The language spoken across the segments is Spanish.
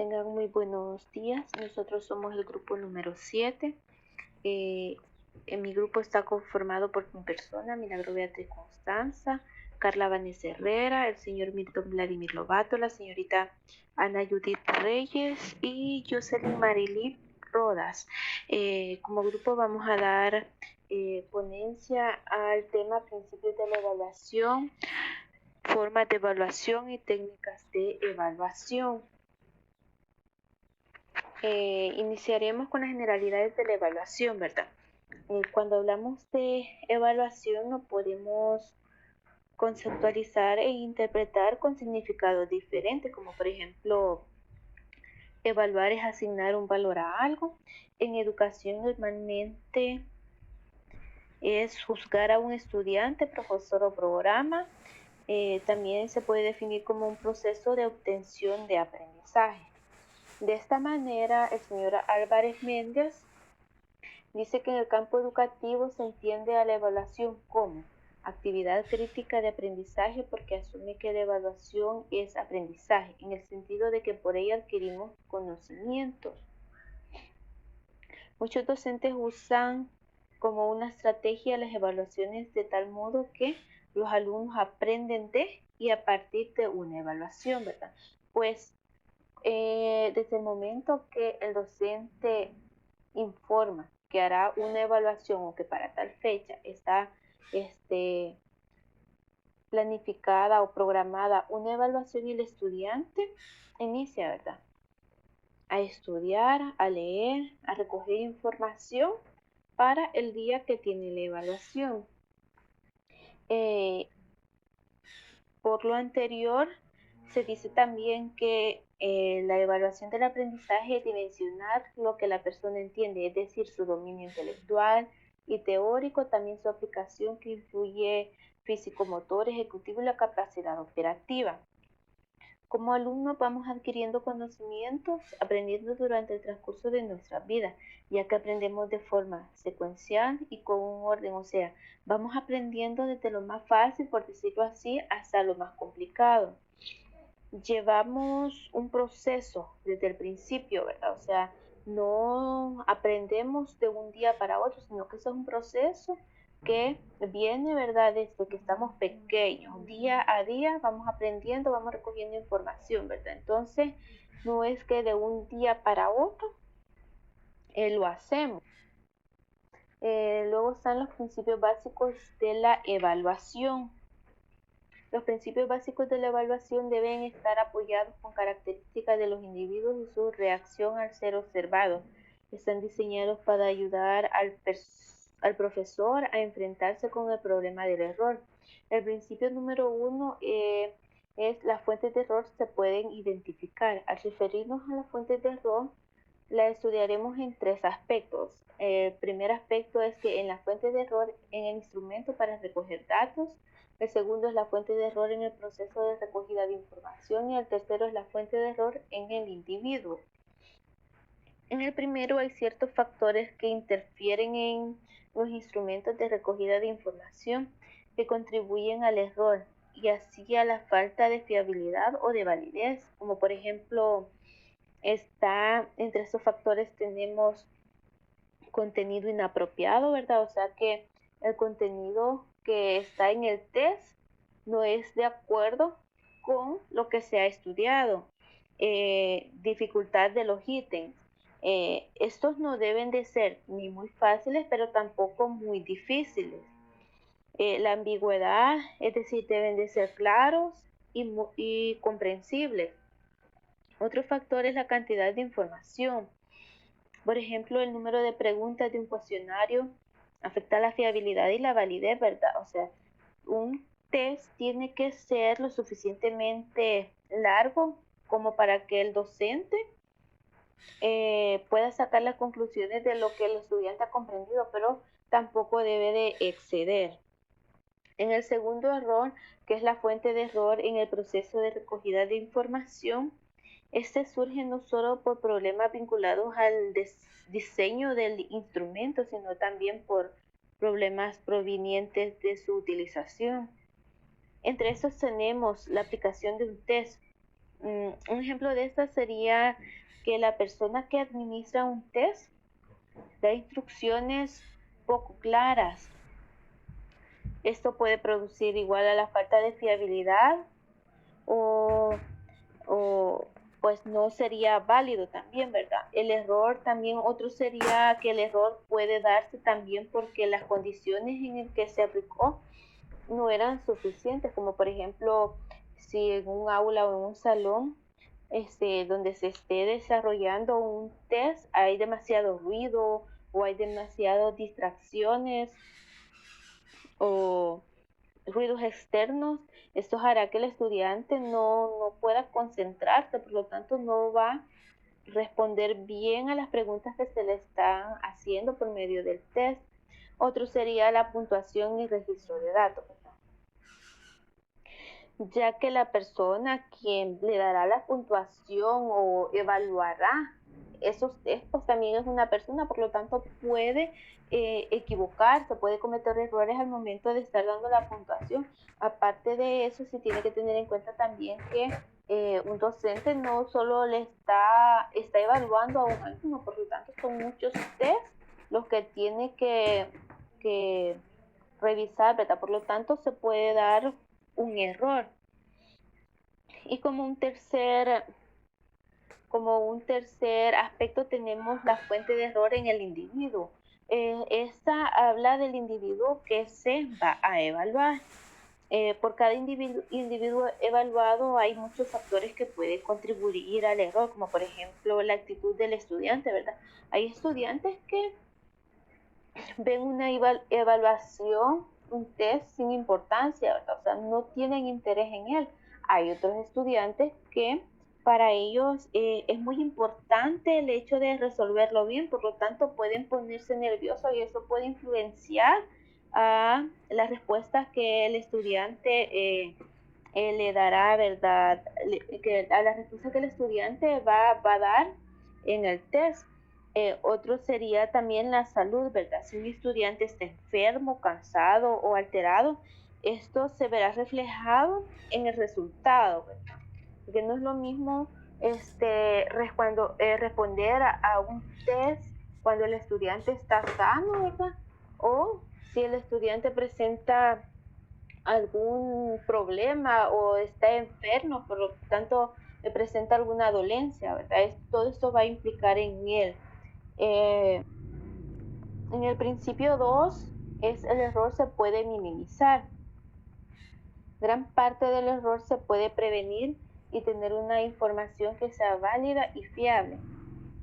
Tengan muy buenos días. Nosotros somos el grupo número 7. En mi grupo está conformado por mi persona, Milagro Beatriz Constanza, Carla Vanessa Herrera, el señor Milton Vladimir Lobato, la señorita Ana Judith Reyes y Jocelyn Marily Rodas. Como grupo vamos a dar ponencia al tema principios de la evaluación, formas de evaluación y técnicas de evaluación. Iniciaremos con las generalidades de la evaluación, ¿verdad? Cuando hablamos de evaluación no podemos conceptualizar e interpretar con significados diferentes, como por ejemplo, evaluar es asignar un valor a algo. En educación normalmente es juzgar a un estudiante, profesor o programa. También se puede definir como un proceso de obtención de aprendizaje. De esta manera, el señor Álvarez Méndez dice que en el campo educativo se entiende a la evaluación como actividad crítica de aprendizaje porque asume que la evaluación es aprendizaje, en el sentido de que por ella adquirimos conocimientos. Muchos docentes usan como una estrategia las evaluaciones de tal modo que los alumnos aprenden de y a partir de una evaluación, ¿verdad? Pues desde el momento que el docente informa que hará una evaluación o que para tal fecha está planificada o programada una evaluación y el estudiante inicia, ¿verdad?, a estudiar, a leer, a recoger información para el día que tiene la evaluación. Por lo anterior, se dice también que la evaluación del aprendizaje es dimensionar lo que la persona entiende, es decir, su dominio intelectual y teórico, también su aplicación que incluye físico-motor, ejecutivo y la capacidad operativa. Como alumnos vamos adquiriendo conocimientos, aprendiendo durante el transcurso de nuestra vida, ya que aprendemos de forma secuencial y con un orden, o sea, vamos aprendiendo desde lo más fácil, por decirlo así, hasta lo más complicado. Llevamos un proceso desde el principio, ¿verdad? O sea, no aprendemos de un día para otro, sino que eso es un proceso que viene, ¿verdad?, desde que estamos pequeños. Día a día vamos aprendiendo, vamos recogiendo información, ¿verdad? Entonces, no es que de un día para otro lo hacemos. Luego están los principios básicos de la evaluación. Los principios básicos de la evaluación deben estar apoyados con características de los individuos y su reacción al ser observados. Están diseñados para ayudar al profesor a enfrentarse con el problema del error. El principio número 1 es las fuentes de error se pueden identificar. Al referirnos a las fuentes de error, la estudiaremos en 3 aspectos. El primer aspecto es que en la fuente de error en el instrumento para recoger datos. El segundo es la fuente de error en el proceso de recogida de información y el tercero es la fuente de error en el individuo. En el primero hay ciertos factores que interfieren en los instrumentos de recogida de información que contribuyen al error y así a la falta de fiabilidad o de validez, como por ejemplo entre esos factores tenemos contenido inapropiado, ¿verdad? O sea que el contenido que está en el test no es de acuerdo con lo que se ha estudiado. Dificultad de los ítems. Estos no deben de ser ni muy fáciles, pero tampoco muy difíciles. La ambigüedad, es decir, deben de ser claros y comprensibles. Otro factor es la cantidad de información. Por ejemplo, el número de preguntas de un cuestionario afecta la fiabilidad y la validez, ¿verdad? O sea, un test tiene que ser lo suficientemente largo como para que el docente pueda sacar las conclusiones de lo que el estudiante ha comprendido, pero tampoco debe de exceder. En el segundo error, que es la fuente de error en el proceso de recogida de información, este surge no solo por problemas vinculados al diseño del instrumento, sino también por problemas provenientes de su utilización. Entre estos tenemos la aplicación de un test. Un ejemplo de esta sería que la persona que administra un test da instrucciones poco claras. Esto puede producir igual a la falta de fiabilidad o pues no sería válido también, ¿verdad? El error también, otro sería que el error puede darse también porque las condiciones en las que se aplicó no eran suficientes, como por ejemplo, si en un aula o en un salón donde se esté desarrollando un test hay demasiado ruido o hay demasiadas distracciones o ruidos externos, esto hará que el estudiante no pueda concentrarse, por lo tanto no va a responder bien a las preguntas que se le están haciendo por medio del test. Otro sería la puntuación y registro de datos, ya que la persona quien le dará la puntuación o evaluará esos test, pues también es una persona, por lo tanto puede equivocarse, puede cometer errores al momento de estar dando la puntuación. Aparte de eso, se tiene que tener en cuenta también que un docente no solo le está evaluando a un alumno, por lo tanto son muchos test los que tiene que revisar, ¿verdad? Por lo tanto se puede dar un error. Y como un tercer aspecto tenemos la fuente de error en el individuo. Esta habla del individuo que se va a evaluar. Por cada individuo evaluado hay muchos factores que pueden contribuir al error, como por ejemplo la actitud del estudiante, ¿verdad? Hay estudiantes que ven una evaluación, un test sin importancia, ¿verdad? O sea, no tienen interés en él. Hay otros estudiantes que para ellos es muy importante el hecho de resolverlo bien, por lo tanto pueden ponerse nerviosos y eso puede influenciar a las respuestas que el estudiante le dará, ¿verdad? A la respuesta que el estudiante va a dar en el test. Otro sería también la salud, ¿verdad? Si un estudiante está enfermo, cansado o alterado, esto se verá reflejado en el resultado, ¿verdad? Porque no es lo mismo responder a un test cuando el estudiante está sano, ¿verdad? O si el estudiante presenta algún problema o está enfermo, por lo tanto presenta alguna dolencia, ¿verdad? Todo esto va a implicar en él. En el principio 2 el error se puede minimizar. Gran parte del error se puede prevenir y tener una información que sea válida y fiable.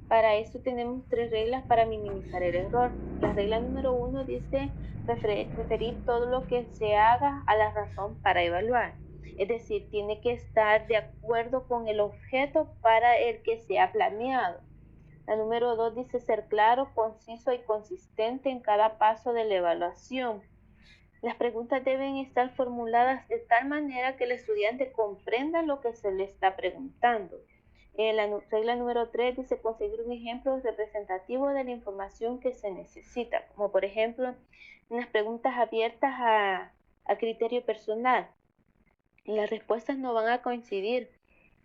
Para eso tenemos 3 reglas para minimizar el error. La regla número 1 dice referir todo lo que se haga a la razón para evaluar. Es decir, tiene que estar de acuerdo con el objeto para el que se ha planeado. La número 2 dice ser claro, conciso y consistente en cada paso de la evaluación. Las preguntas deben estar formuladas de tal manera que el estudiante comprenda lo que se le está preguntando. La regla número 3 dice conseguir un ejemplo representativo de la información que se necesita, como por ejemplo unas preguntas abiertas a criterio personal. Las respuestas no van a coincidir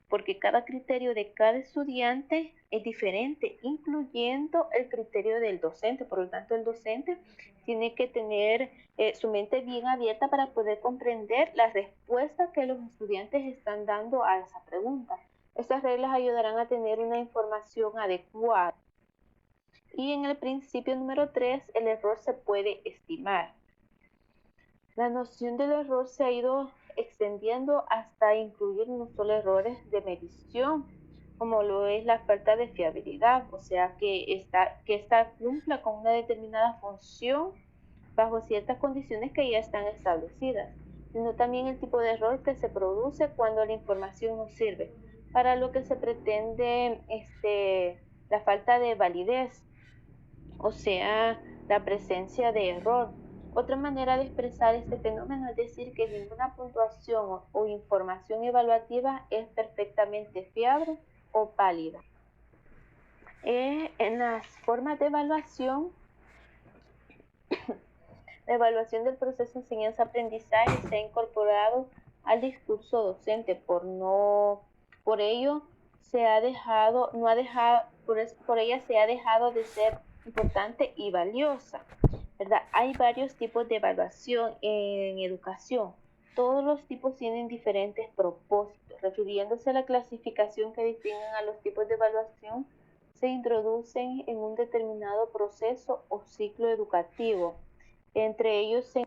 porque cada criterio de cada estudiante es diferente, incluyendo el criterio del docente. Por lo tanto, el docente tiene que tener su mente bien abierta para poder comprender las respuestas que los estudiantes están dando a esa pregunta. Estas reglas ayudarán a tener una información adecuada. Y en el principio número 3, el error se puede estimar. La noción del error se ha ido extendiendo hasta incluir no solo errores de medición, como lo es la falta de fiabilidad, o sea, que esta cumpla con una determinada función bajo ciertas condiciones que ya están establecidas, sino también el tipo de error que se produce cuando la información no sirve, para lo que se pretende la falta de validez, o sea, la presencia de error. Otra manera de expresar este fenómeno es decir que ninguna puntuación o información evaluativa es perfectamente fiable o válida. En las formas de evaluación, la evaluación del proceso de enseñanza-aprendizaje se ha incorporado al discurso docente por no Por ello, por ella se ha dejado de ser importante y valiosa, ¿verdad? Hay varios tipos de evaluación en educación. Todos los tipos tienen diferentes propósitos. Refiriéndose a la clasificación que distinguen a los tipos de evaluación, se introducen en un determinado proceso o ciclo educativo. Entre ellos se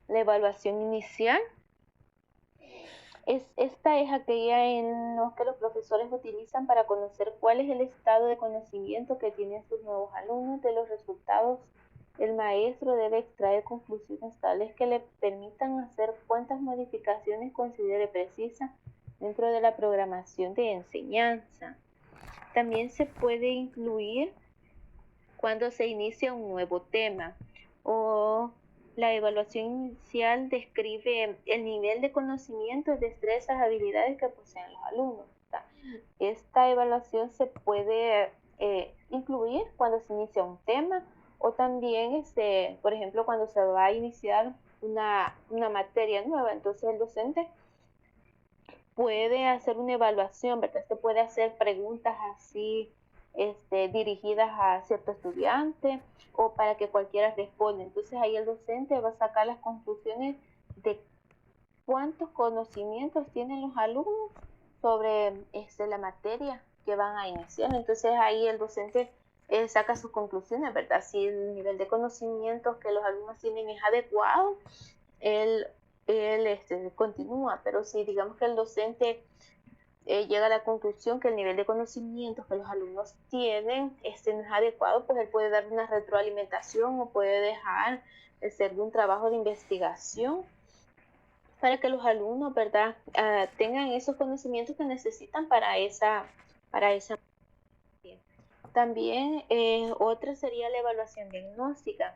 la evaluación inicial. Esta es aquella en la que los profesores utilizan para conocer cuál es el estado de conocimiento que tienen sus nuevos alumnos. De los resultados, el maestro debe extraer conclusiones tales que le permitan hacer cuantas modificaciones considere precisas dentro de la programación de enseñanza. También se puede incluir cuando se inicia un nuevo tema, o la evaluación inicial describe el nivel de conocimientos, destrezas, habilidades que poseen los alumnos. Esta evaluación se puede incluir cuando se inicia un tema, o también, por ejemplo, cuando se va a iniciar una materia nueva. Entonces el docente puede hacer una evaluación, ¿verdad? Se puede hacer preguntas así dirigidas a cierto estudiante o para que cualquiera responda. Entonces ahí el docente va a sacar las conclusiones de cuántos conocimientos tienen los alumnos sobre la materia que van a iniciar. Entonces ahí el docente saca sus conclusiones, ¿verdad? Si el nivel de conocimientos que los alumnos tienen es adecuado, él continúa, pero si digamos que el docente llega a la conclusión que el nivel de conocimientos que los alumnos tienen no es adecuado, pues él puede dar una retroalimentación o puede dejar de ser de un trabajo de investigación para que los alumnos, ¿verdad?, tengan esos conocimientos que necesitan para esa materia. También otra sería la evaluación diagnóstica.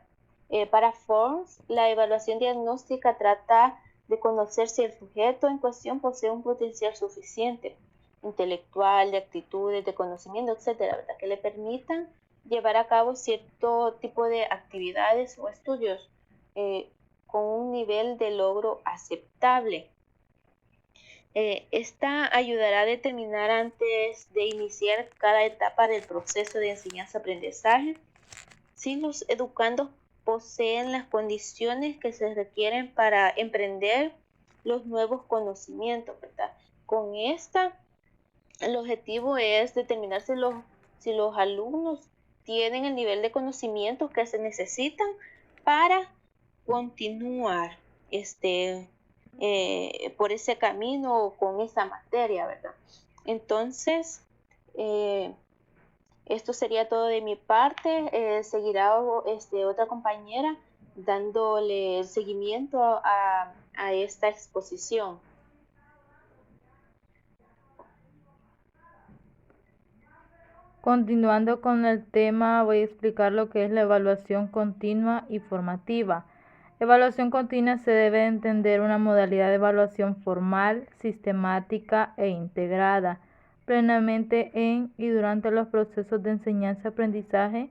Para Forms, la evaluación diagnóstica trata de conocer si el sujeto en cuestión posee un potencial suficiente, intelectual, de actitudes, de conocimiento, etcétera, ¿verdad?, que le permitan llevar a cabo cierto tipo de actividades o estudios con un nivel de logro aceptable. Esta ayudará a determinar antes de iniciar cada etapa del proceso de enseñanza-aprendizaje si los educandos poseen las condiciones que se requieren para emprender los nuevos conocimientos, ¿verdad? Con esta, el objetivo es determinar si los alumnos tienen el nivel de conocimientos que se necesitan para continuar por ese camino con esa materia, ¿verdad? Entonces, esto sería todo de mi parte. Seguirá otra compañera dándole el seguimiento a esta exposición. Continuando con el tema, voy a explicar lo que es la evaluación continua y formativa. Evaluación continua se debe entender una modalidad de evaluación formal, sistemática e integrada, plenamente en y durante los procesos de enseñanza-aprendizaje,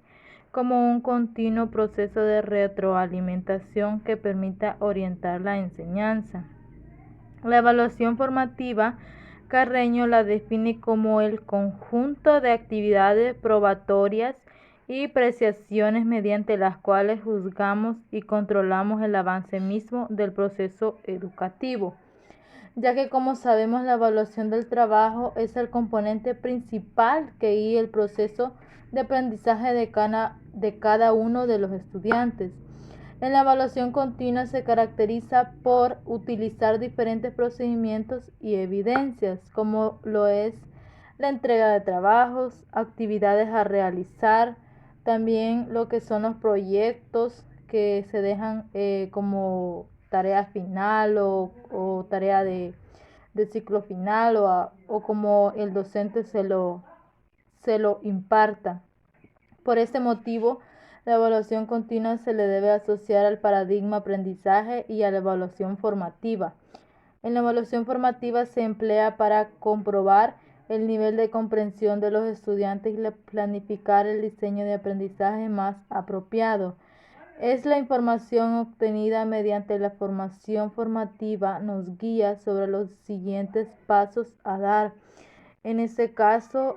como un continuo proceso de retroalimentación que permita orientar la enseñanza. La evaluación formativa, Carreño la define como el conjunto de actividades probatorias y apreciaciones mediante las cuales juzgamos y controlamos el avance mismo del proceso educativo, ya que, como sabemos, la evaluación del trabajo es el componente principal que guía el proceso de aprendizaje de cada uno de los estudiantes. En la evaluación continua se caracteriza por utilizar diferentes procedimientos y evidencias, como lo es la entrega de trabajos, actividades a realizar, también lo que son los proyectos que se dejan como tarea final o tarea de ciclo final o como el docente se lo imparta. Por este motivo, la evaluación continua se le debe asociar al paradigma aprendizaje y a la evaluación formativa. En la evaluación formativa se emplea para comprobar el nivel de comprensión de los estudiantes y planificar el diseño de aprendizaje más apropiado. Es la información obtenida mediante la formación formativa, nos guía sobre los siguientes pasos a dar. En este caso,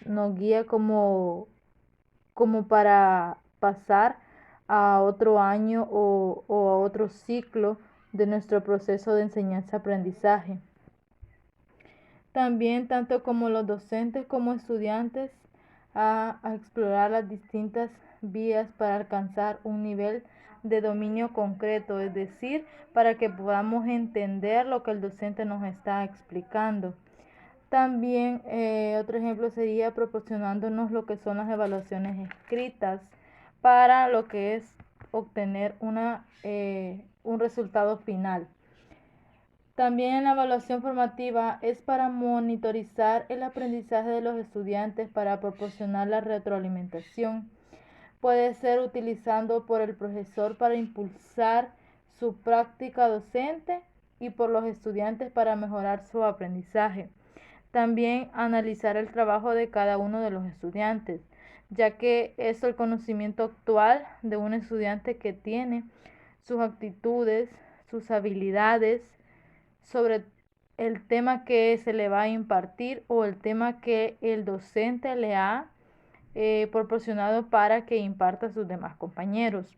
nos guía como para pasar a otro año o a otro ciclo de nuestro proceso de enseñanza-aprendizaje. También, tanto como los docentes como estudiantes, a explorar las distintas vías para alcanzar un nivel de dominio concreto, es decir, para que podamos entender lo que el docente nos está explicando. También otro ejemplo sería proporcionándonos lo que son las evaluaciones escritas para lo que es obtener un resultado final. También la evaluación formativa es para monitorizar el aprendizaje de los estudiantes para proporcionar la retroalimentación. Puede ser utilizado por el profesor para impulsar su práctica docente y por los estudiantes para mejorar su aprendizaje. También analizar el trabajo de cada uno de los estudiantes, ya que es el conocimiento actual de un estudiante que tiene sus actitudes, sus habilidades sobre el tema que se le va a impartir o el tema que el docente le ha proporcionado para que imparta a sus demás compañeros.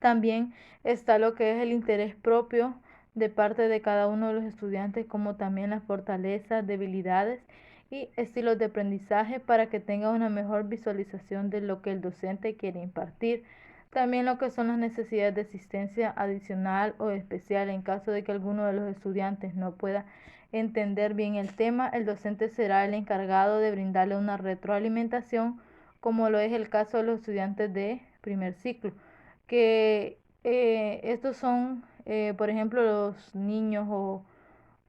También está lo que es el interés propio de parte de cada uno de los estudiantes, como también las fortalezas, debilidades y estilos de aprendizaje para que tenga una mejor visualización de lo que el docente quiere impartir. También lo que son las necesidades de asistencia adicional o especial en caso de que alguno de los estudiantes no pueda entender bien el tema, el docente será el encargado de brindarle una retroalimentación, como lo es el caso de los estudiantes de primer ciclo, que estos son, por ejemplo, los niños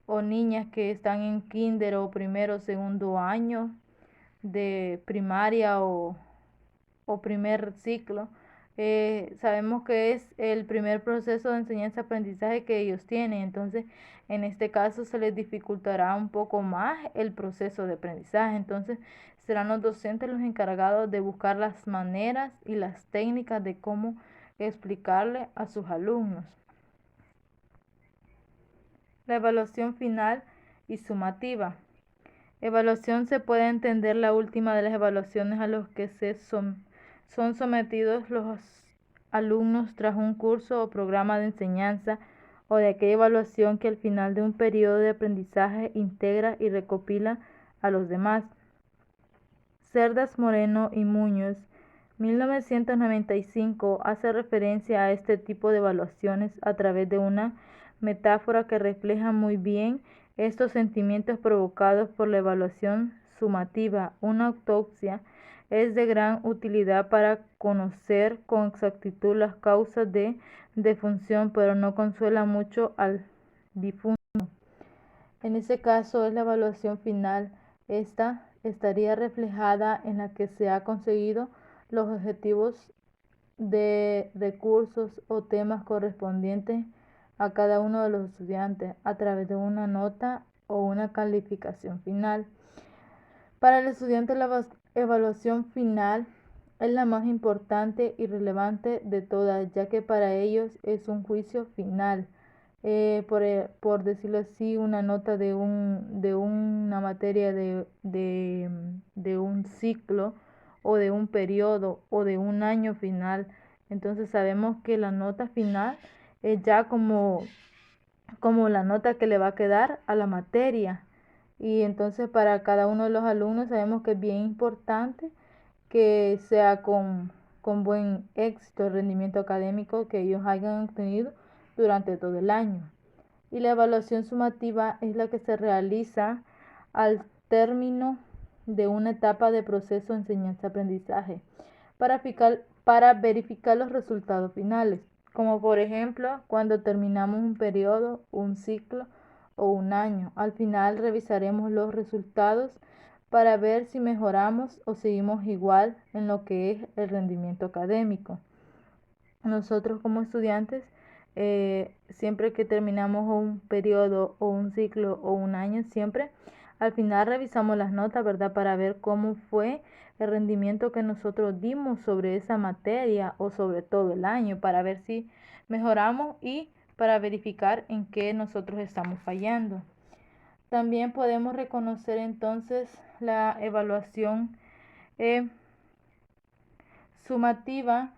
o niñas que están en kinder o primero o segundo año de primaria o primer ciclo. Sabemos que es el primer proceso de enseñanza-aprendizaje que ellos tienen, entonces en este caso se les dificultará un poco más el proceso de aprendizaje, entonces serán los docentes los encargados de buscar las maneras y las técnicas de cómo explicarle a sus alumnos. La evaluación final y sumativa. Evaluación se puede entender la última de las evaluaciones a los que son sometidos los alumnos tras un curso o programa de enseñanza o de aquella evaluación que al final de un periodo de aprendizaje integra y recopila a los demás. Cerdas, Moreno y Muñoz, 1995, hace referencia a este tipo de evaluaciones a través de una metáfora que refleja muy bien estos sentimientos provocados por la evaluación sumativa. Una autopsia es de gran utilidad para conocer con exactitud las causas de defunción, pero no consuela mucho al difunto. En ese caso es la evaluación final. Esta estaría reflejada en la que se ha conseguido los objetivos de recursos o temas correspondientes a cada uno de los estudiantes a través de una nota o una calificación final. Para el estudiante la evaluación final es la más importante y relevante de todas, ya que para ellos es un juicio final. Por decirlo así, una nota de una materia de un ciclo o de un periodo o de un año final. Entonces sabemos que la nota final es ya como la nota que le va a quedar a la materia. Y entonces para cada uno de los alumnos sabemos que es bien importante que sea con buen éxito el rendimiento académico que ellos hayan obtenido durante todo el año. Y la evaluación sumativa es la que se realiza al término de una etapa de proceso de enseñanza-aprendizaje para verificar los resultados finales, como por ejemplo cuando terminamos un periodo, un ciclo o un año. Al final revisaremos los resultados para ver si mejoramos o seguimos igual en lo que es el rendimiento académico. Nosotros como estudiantes, siempre que terminamos un periodo o un ciclo o un año, siempre Al final revisamos las notas, ¿verdad? Para ver cómo fue el rendimiento que nosotros dimos sobre esa materia o sobre todo el año, para ver si mejoramos y para verificar en qué nosotros estamos fallando. También podemos reconocer entonces la evaluación sumativa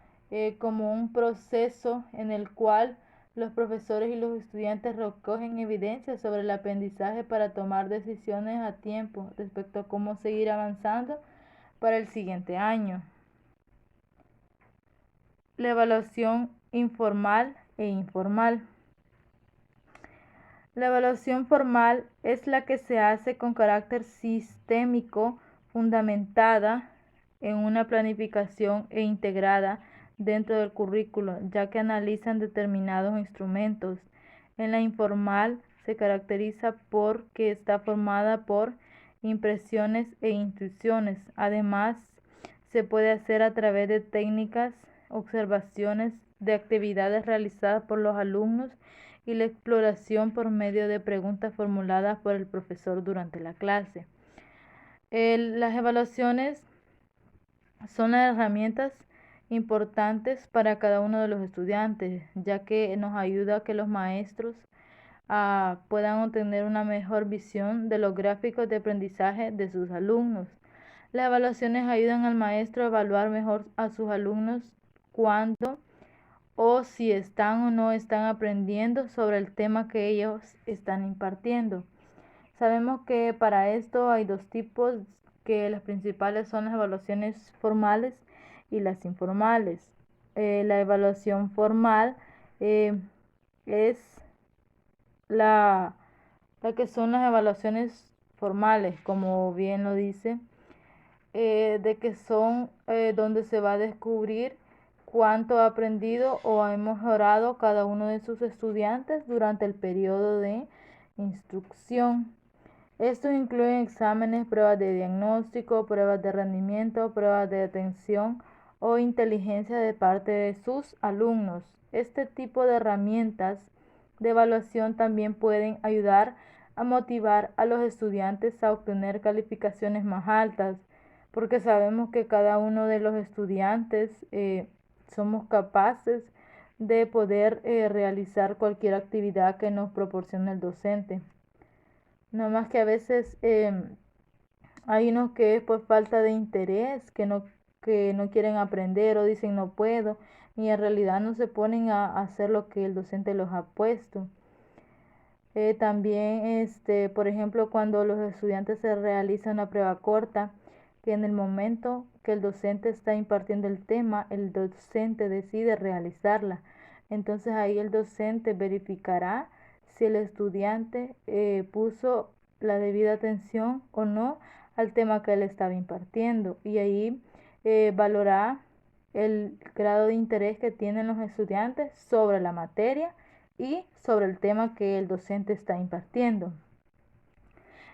como un proceso en el cual los profesores y los estudiantes recogen evidencia sobre el aprendizaje para tomar decisiones a tiempo respecto a cómo seguir avanzando para el siguiente año. La evaluación informal e informal. La evaluación formal es la que se hace con carácter sistémico, fundamentada en una planificación e integrada dentro del currículo, ya que analizan determinados instrumentos. En la informal se caracteriza porque está formada por impresiones e intuiciones. Además, se puede hacer a través de técnicas, observaciones de actividades realizadas por los alumnos y la exploración por medio de preguntas formuladas por el profesor durante la clase. Las evaluaciones son las herramientas importantes para cada uno de los estudiantes, ya que nos ayuda a que los maestros puedan obtener una mejor visión de los gráficos de aprendizaje de sus alumnos. Las evaluaciones ayudan al maestro a evaluar mejor a sus alumnos cuando o si están o no están aprendiendo sobre el tema que ellos están impartiendo. Sabemos que para esto hay dos tipos, que las principales son las evaluaciones formales y las informales. La evaluación formal es la que son las evaluaciones formales, como bien lo dice, de que son donde se va a descubrir cuánto ha aprendido o ha mejorado cada uno de sus estudiantes durante el periodo de instrucción. Estos incluyen exámenes, pruebas de diagnóstico, pruebas de rendimiento, pruebas de atención o inteligencia de parte de sus alumnos. Este tipo de herramientas de evaluación también pueden ayudar a motivar a los estudiantes a obtener calificaciones más altas, porque sabemos que cada uno de los estudiantes somos capaces de poder realizar cualquier actividad que nos proporcione el docente. No más que a veces hay unos que es por falta de interés, que no quieren aprender o dicen no puedo, y en realidad no se ponen a hacer lo que el docente los ha puesto. También, por ejemplo, cuando los estudiantes se realizan una prueba corta, que en el momento que el docente está impartiendo el tema, el docente decide realizarla. Entonces ahí el docente verificará si el estudiante puso la debida atención o no al tema que él estaba impartiendo, y ahí valorará el grado de interés que tienen los estudiantes sobre la materia y sobre el tema que el docente está impartiendo.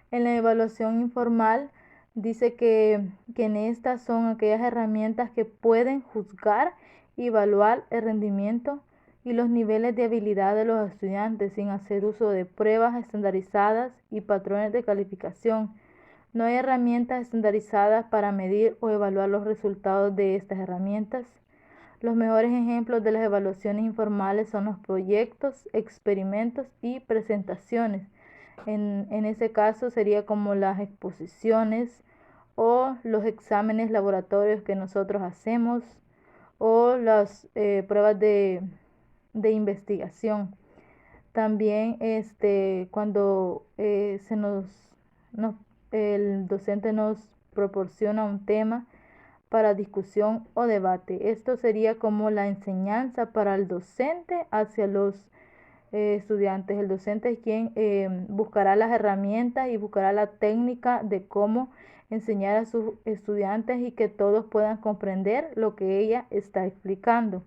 En la evaluación informal dice que en estas son aquellas herramientas que pueden juzgar y evaluar el rendimiento y los niveles de habilidad de los estudiantes sin hacer uso de pruebas estandarizadas y patrones de calificación. No hay herramientas estandarizadas para medir o evaluar los resultados de estas herramientas. Los mejores ejemplos de las evaluaciones informales son los proyectos, experimentos y presentaciones. En ese caso sería como las exposiciones o los exámenes laboratorios que nosotros hacemos o las pruebas de investigación. También cuando el docente nos proporciona un tema para discusión o debate. Esto sería como la enseñanza para el docente hacia los estudiantes. El docente es quien buscará las herramientas y buscará la técnica de cómo enseñar a sus estudiantes y que todos puedan comprender lo que ella está explicando.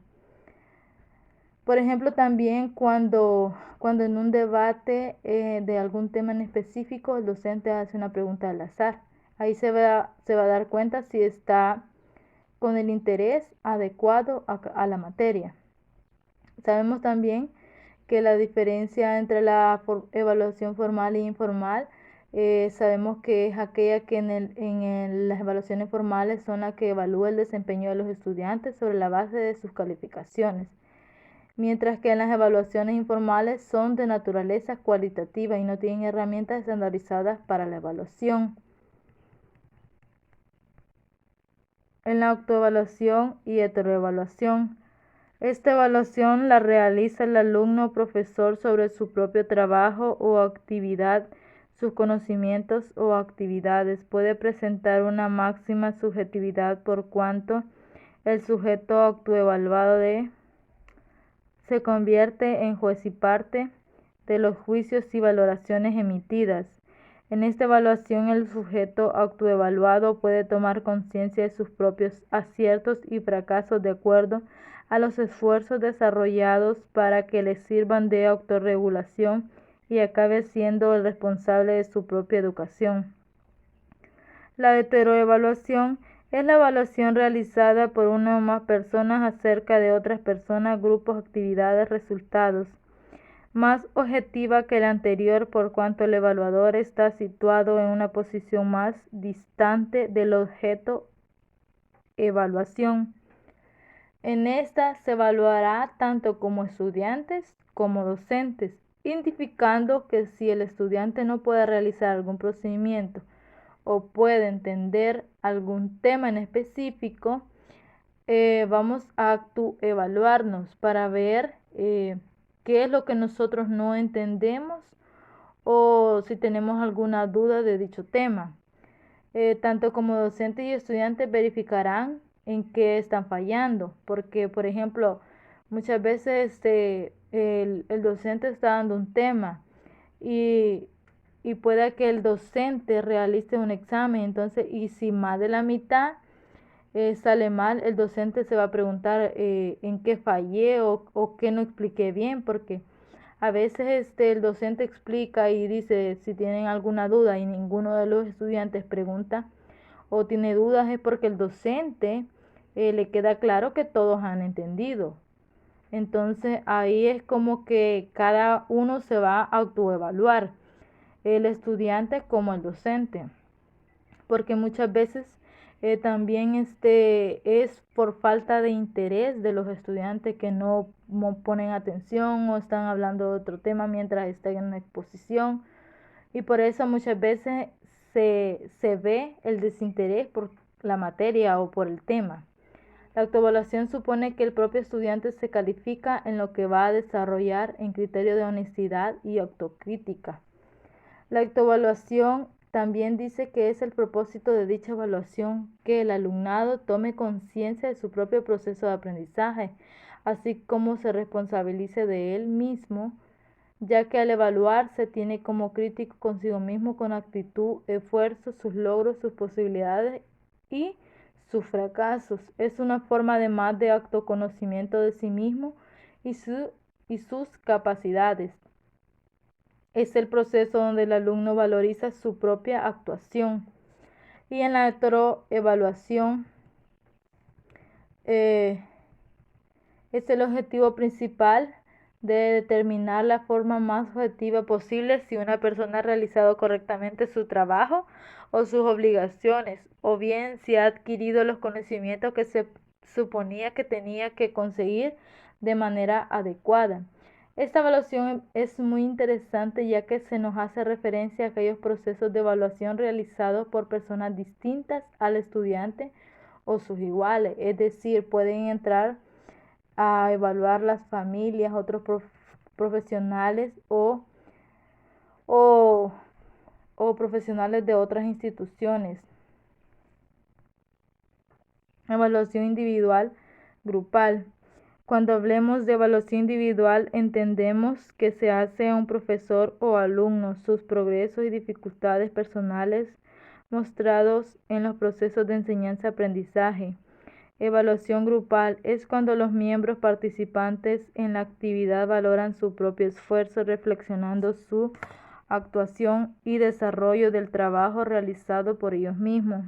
Por ejemplo, también cuando en un debate de algún tema en específico, el docente hace una pregunta al azar. Ahí se va a dar cuenta si está con el interés adecuado a la materia. Sabemos también que la diferencia entre la evaluación formal e informal Sabemos que es aquella que las evaluaciones formales son las que evalúa el desempeño de los estudiantes sobre la base de sus calificaciones, mientras que en las evaluaciones informales son de naturaleza cualitativa y no tienen herramientas estandarizadas para la evaluación. En la autoevaluación y heteroevaluación. Esta evaluación la realiza el alumno o profesor sobre su propio trabajo o actividad, sus conocimientos o actividades. Puede presentar una máxima subjetividad por cuanto el sujeto autoevaluado se convierte en juez y parte de los juicios y valoraciones emitidas. En esta evaluación, el sujeto autoevaluado puede tomar conciencia de sus propios aciertos y fracasos de acuerdo a los esfuerzos desarrollados para que le sirvan de autorregulación y acabe siendo el responsable de su propia educación. La heteroevaluación es la evaluación realizada por una o más personas acerca de otras personas, grupos, actividades, resultados. Más objetiva que la anterior por cuanto el evaluador está situado en una posición más distante del objeto evaluación. En esta se evaluará tanto como estudiantes como docentes, indicando que si el estudiante no puede realizar algún procedimiento o puede entender algún tema en específico, vamos a autoevaluarnos para ver qué es lo que nosotros no entendemos o si tenemos alguna duda de dicho tema. Tanto como docentes y estudiantes verificarán en qué están fallando, porque por ejemplo, muchas veces el docente está dando un tema y puede que el docente realice un examen, entonces, y si más de la mitad sale mal, el docente se va a preguntar en qué fallé o qué no expliqué bien, porque a veces el docente explica y dice si tienen alguna duda y ninguno de los estudiantes pregunta o tiene dudas, es porque el docente le queda claro que todos han entendido. Entonces ahí es como que cada uno se va a autoevaluar, el estudiante como el docente, porque muchas veces también es por falta de interés de los estudiantes que no ponen atención o están hablando de otro tema mientras están en una exposición, y por eso muchas veces se ve el desinterés por la materia o por el tema. La autoevaluación supone que el propio estudiante se califica en lo que va a desarrollar en criterio de honestidad y autocrítica. La autoevaluación también dice que es el propósito de dicha evaluación que el alumnado tome conciencia de su propio proceso de aprendizaje, así como se responsabilice de él mismo, ya que al evaluarse tiene como crítico consigo mismo con actitud, esfuerzo, sus logros, sus posibilidades y sus fracasos. Es una forma además de autoconocimiento de sí mismo y sus capacidades. Es el proceso donde el alumno valoriza su propia actuación. Y en la heteroevaluación es el objetivo principal de determinar la forma más objetiva posible si una persona ha realizado correctamente su trabajo o sus obligaciones, o bien si ha adquirido los conocimientos que se suponía que tenía que conseguir de manera adecuada. Esta evaluación es muy interesante ya que se nos hace referencia a aquellos procesos de evaluación realizados por personas distintas al estudiante o sus iguales, es decir, pueden entrar a evaluar las familias, otros profesionales o profesionales de otras instituciones. Evaluación individual, grupal. Cuando hablemos de evaluación individual, entendemos que se hace a un profesor o alumno sus progresos y dificultades personales mostrados en los procesos de enseñanza-aprendizaje. Evaluación grupal es cuando los miembros participantes en la actividad valoran su propio esfuerzo reflexionando su actuación y desarrollo del trabajo realizado por ellos mismos.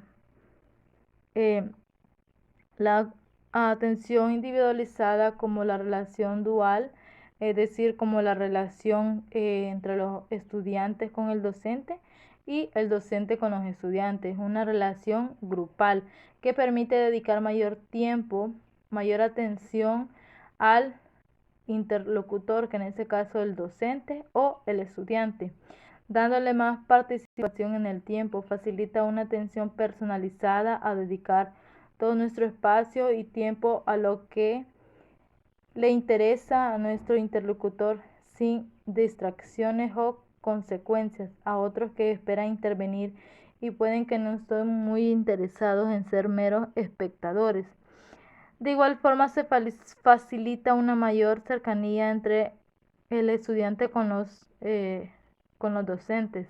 La atención individualizada como la relación dual, es decir, como la relación entre los estudiantes con el docente, y el docente con los estudiantes, una relación grupal que permite dedicar mayor tiempo, mayor atención al interlocutor, que en este caso el docente o el estudiante, dándole más participación en el tiempo, facilita una atención personalizada a dedicar todo nuestro espacio y tiempo a lo que le interesa a nuestro interlocutor sin distracciones o consecuencias a otros que esperan intervenir y pueden que no estén muy interesados en ser meros espectadores. De igual forma se facilita una mayor cercanía entre el estudiante con los docentes.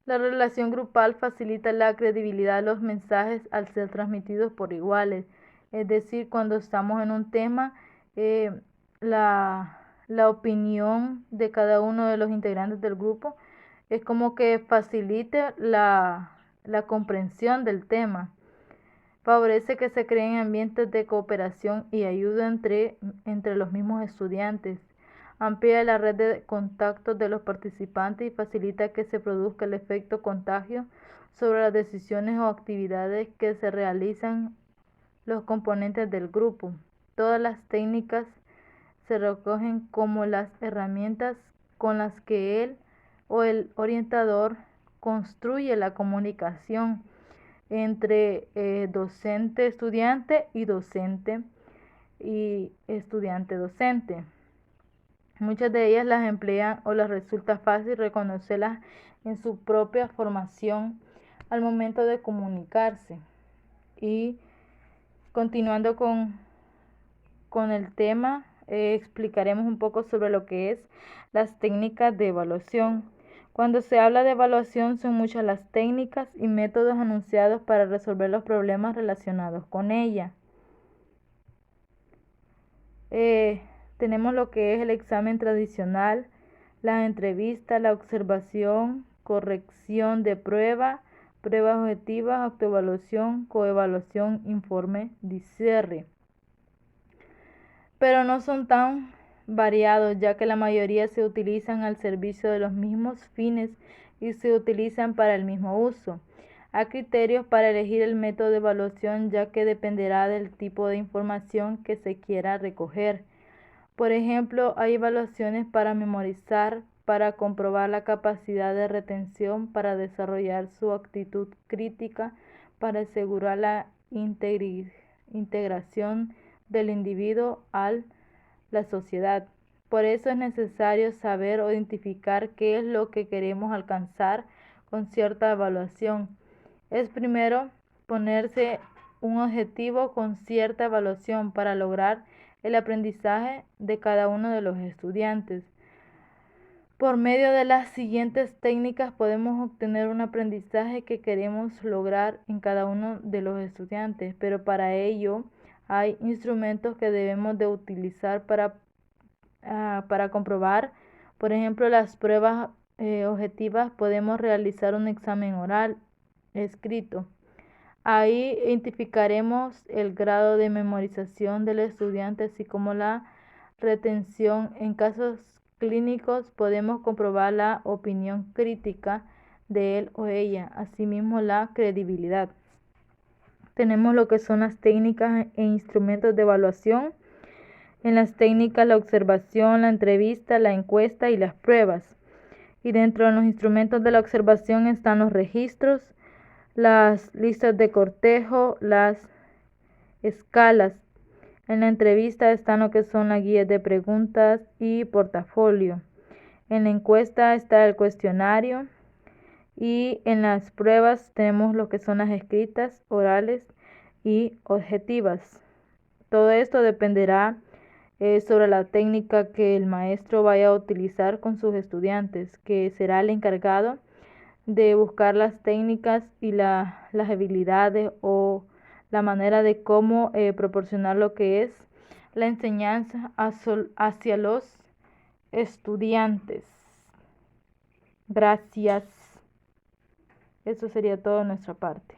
La relación grupal facilita la credibilidad de los mensajes al ser transmitidos por iguales. Es decir, cuando estamos en un tema, la opinión de cada uno de los integrantes del grupo es como que facilite la comprensión del tema. Favorece que se creen ambientes de cooperación y ayuda entre los mismos estudiantes. Amplía la red de contactos de los participantes y facilita que se produzca el efecto contagio sobre las decisiones o actividades que se realizan los componentes del grupo. Todas las técnicas se recogen como las herramientas con las que él o el orientador construye la comunicación entre docente-estudiante y docente y estudiante-docente. Muchas de ellas las emplean o les resulta fácil reconocerlas en su propia formación al momento de comunicarse. Y continuando con el tema, explicaremos un poco sobre lo que es las técnicas de evaluación. Cuando se habla de evaluación, son muchas las técnicas y métodos anunciados para resolver los problemas relacionados con ella. Tenemos lo que es el examen tradicional, las entrevistas, la observación, corrección de pruebas objetivas, autoevaluación, coevaluación, informe, cierre. Pero no son tan variados, ya que la mayoría se utilizan al servicio de los mismos fines y se utilizan para el mismo uso. Hay criterios para elegir el método de evaluación, ya que dependerá del tipo de información que se quiera recoger. Por ejemplo, hay evaluaciones para memorizar, para comprobar la capacidad de retención, para desarrollar su actitud crítica, para asegurar la integración del individuo a la sociedad. Por eso es necesario saber o identificar qué es lo que queremos alcanzar con cierta evaluación. Es primero ponerse un objetivo con cierta evaluación para lograr el aprendizaje de cada uno de los estudiantes. Por medio de las siguientes técnicas podemos obtener un aprendizaje que queremos lograr en cada uno de los estudiantes, pero para ello hay instrumentos que debemos de utilizar para comprobar. Por ejemplo, las pruebas objetivas. Podemos realizar un examen oral escrito. Ahí identificaremos el grado de memorización del estudiante, así como la retención. En casos clínicos podemos comprobar la opinión crítica de él o ella, asimismo la credibilidad. Tenemos lo que son las técnicas e instrumentos de evaluación. En las técnicas, la observación, la entrevista, la encuesta y las pruebas. Y dentro de los instrumentos de la observación están los registros, las listas de cortejo, las escalas. En la entrevista están lo que son las guías de preguntas y portafolio. En la encuesta está el cuestionario. Y en las pruebas tenemos lo que son las escritas, orales y objetivas. Todo esto dependerá sobre la técnica que el maestro vaya a utilizar con sus estudiantes, que será el encargado de buscar las técnicas y las habilidades o la manera de cómo proporcionar lo que es la enseñanza hacia los estudiantes. Gracias. Eso sería todo de nuestra parte.